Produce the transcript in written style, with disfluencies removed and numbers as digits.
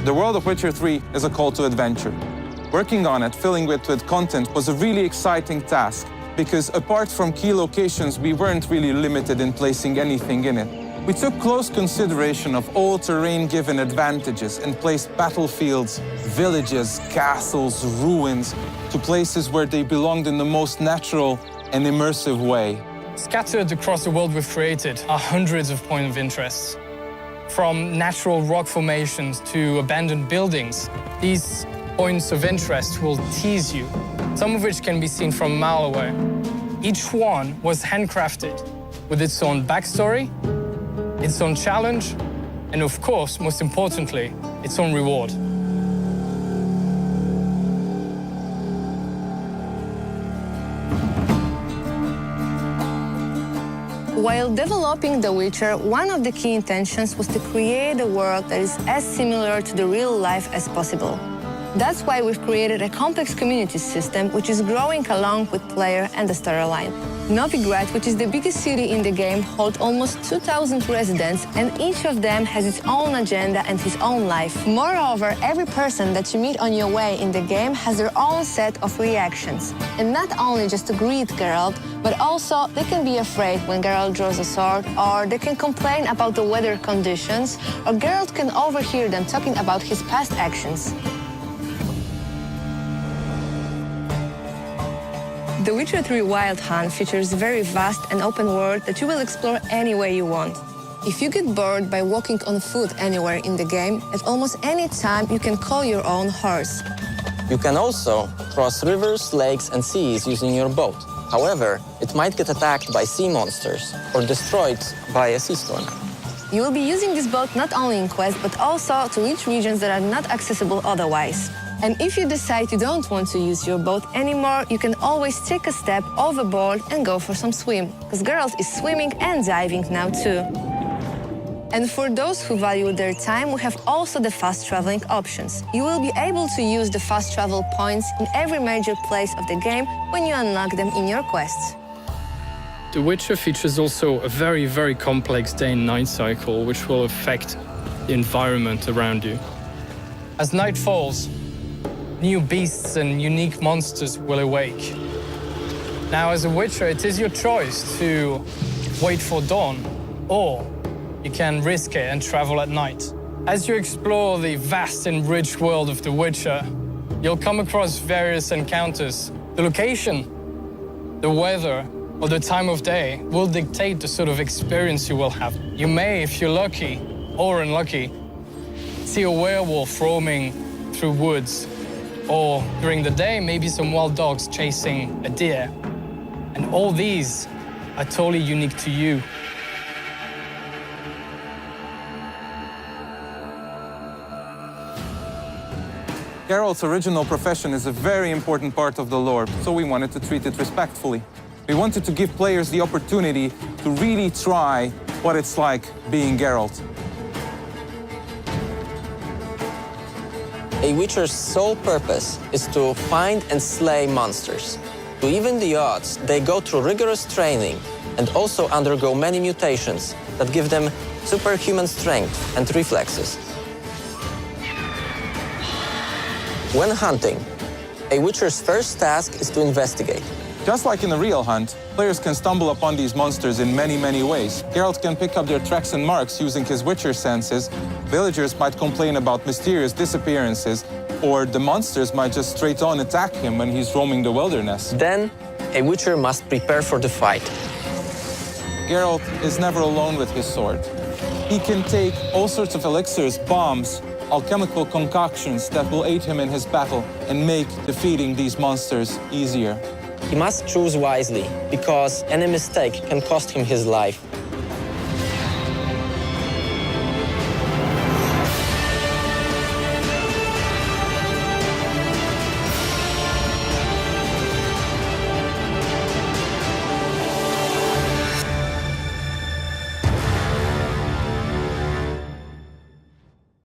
The world of Witcher 3 is a call to adventure. Working on it, filling it with content, was a really exciting task, because apart from key locations, we weren't really limited in placing anything in it. We took close consideration of all terrain-given advantages and placed battlefields, villages, castles, ruins to places where they belonged in the most natural and immersive way. Scattered across the world we've created are hundreds of points of interest. From natural rock formations to abandoned buildings, these points of interest will tease you, some of which can be seen from a mile away. Each one was handcrafted with its own backstory, its own challenge, and of course, most importantly, its own reward. While developing The Witcher, one of the key intentions was to create a world that is as similar to the real life as possible. That's why we've created a complex community system which is growing along with player and the storyline. Novigrad, which is the biggest city in the game, holds almost 2,000 residents, and each of them has its own agenda and his own life. Moreover, every person that you meet on your way in the game has their own set of reactions. And not only just to greet Geralt, but also they can be afraid when Geralt draws a sword, or they can complain about the weather conditions, or Geralt can overhear them talking about his past actions. The Witcher 3 Wild Hunt features a very vast and open world that you will explore any way you want. If you get bored by walking on foot anywhere in the game, at almost any time you can call your own horse. You can also cross rivers, lakes, and seas using your boat. However, it might get attacked by sea monsters or destroyed by a sea storm. You will be using this boat not only in quests, but also to reach regions that are not accessible otherwise. And if you decide you don't want to use your boat anymore, you can always take a step overboard and go for some swim, because Geralt is swimming and diving now too. And for those who value their time, we have also the fast traveling options. You will be able to use the fast travel points in every major place of the game when you unlock them in your quests. The Witcher features also a very, very complex day and night cycle, which will affect the environment around you. As night falls, new beasts and unique monsters will awake. Now, as a Witcher, it is your choice to wait for dawn, or you can risk it and travel at night. As you explore the vast and rich world of The Witcher, you'll come across various encounters. The location, the weather, or the time of day will dictate the sort of experience you will have. You may, if you're lucky or unlucky, see a werewolf roaming through woods, or during the day, maybe some wild dogs chasing a deer. And all these are totally unique to you. Geralt's original profession is a very important part of the lore, so we wanted to treat it respectfully. We wanted to give players the opportunity to really try what it's like being Geralt. A Witcher's sole purpose is to find and slay monsters. To even the odds, they go through rigorous training and also undergo many mutations that give them superhuman strength and reflexes. When hunting, a Witcher's first task is to investigate. Just like in a real hunt, players can stumble upon these monsters in many, many ways. Geralt can pick up their tracks and marks using his Witcher senses. Villagers might complain about mysterious disappearances, or the monsters might just straight on attack him when he's roaming the wilderness. Then, a Witcher must prepare for the fight. Geralt is never alone with his sword. He can take all sorts of elixirs, bombs, alchemical concoctions that will aid him in his battle and make defeating these monsters easier. He must choose wisely, because any mistake can cost him his life.